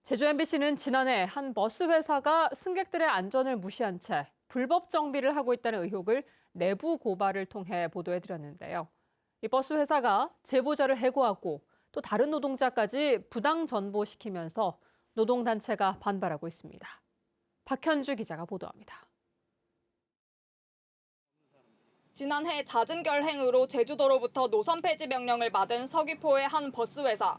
제주 MBC는 지난해 한 버스 회사가 승객들의 안전을 무시한 채 불법 정비를 하고 있다는 의혹을 내부 고발을 통해 보도해드렸는데요. 이 버스 회사가 제보자를 해고하고 또 다른 노동자까지 부당 전보시키면서 노동단체가 반발하고 있습니다. 박현주 기자가 보도합니다. 지난해 잦은 결행으로 제주도로부터 노선 폐지 명령을 받은 서귀포의 한 버스 회사.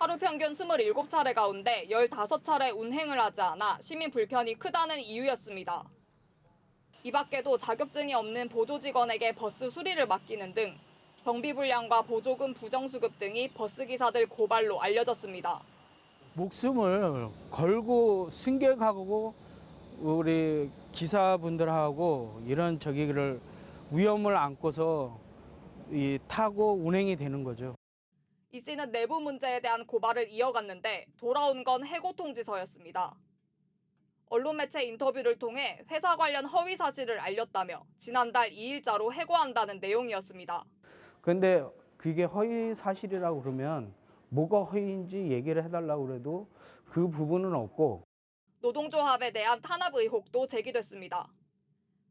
하루 평균 27차례 가운데 15차례 운행을 하지 않아 시민 불편이 크다는 이유였습니다. 이 밖에도 자격증이 없는 보조 직원에게 버스 수리를 맡기는 등 정비 불량과 보조금 부정수급 등이 버스 기사들 고발로 알려졌습니다. 목숨을 걸고 승객하고 우리 기사분들하고 이런 저기를 위험을 안고서 타고 운행이 되는 거죠. 이 씨는 내부 문제에 대한 고발을 이어갔는데 돌아온 건 해고 통지서였습니다. 언론 매체 인터뷰를 통해 회사 관련 허위 사실을 알렸다며 지난달 2일자로 해고한다는 내용이었습니다. 그런데 그게 허위 사실이라고 그러면 뭐가 허위인지 얘기를 해달라고 그래도 그 부분은 없고. 노동조합에 대한 탄압 의혹도 제기됐습니다.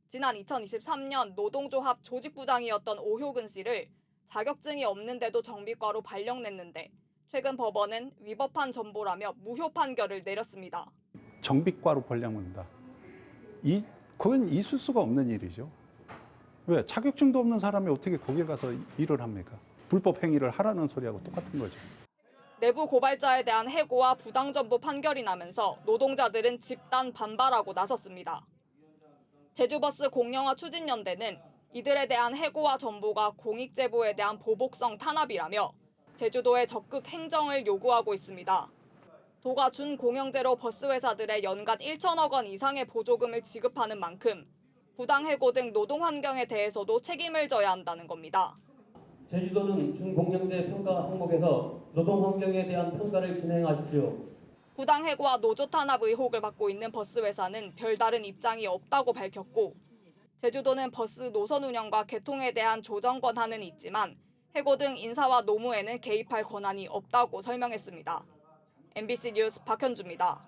지난 2023년 노동조합 조직부장이었던 오효근 씨를 자격증이 없는데도 정비과로 발령냈는데 최근 법원은 위법한 전보라며 무효 판결을 내렸습니다. 정비과로 발령한다. 그건 있을 수가 없는 일이죠. 왜? 자격증도 없는 사람이 어떻게 거기에 가서 일을 합니까? 불법 행위를 하라는 소리하고 똑같은 거죠. 내부 고발자에 대한 해고와 부당 전보 판결이 나면서 노동자들은 집단 반발하고 나섰습니다. 제주버스 공영화 추진연대는 이들에 대한 해고와 전보가 공익제보에 대한 보복성 탄압이라며 제주도에 적극 행정을 요구하고 있습니다. 도가 준 공영제로 버스 회사들의 연간 1천억 원 이상의 보조금을 지급하는 만큼 부당 해고 등 노동 환경에 대해서도 책임을 져야 한다는 겁니다. 제주도는 준공영제 평가 항목에서 노동 환경에 대한 평가를 진행하십시오. 부당 해고와 노조 탄압 의혹을 받고 있는 버스 회사는 별다른 입장이 없다고 밝혔고 제주도는 버스 노선 운영과 개통에 대한 조정 권한은 있지만 해고 등 인사와 노무에는 개입할 권한이 없다고 설명했습니다. MBC 뉴스 박현주입니다.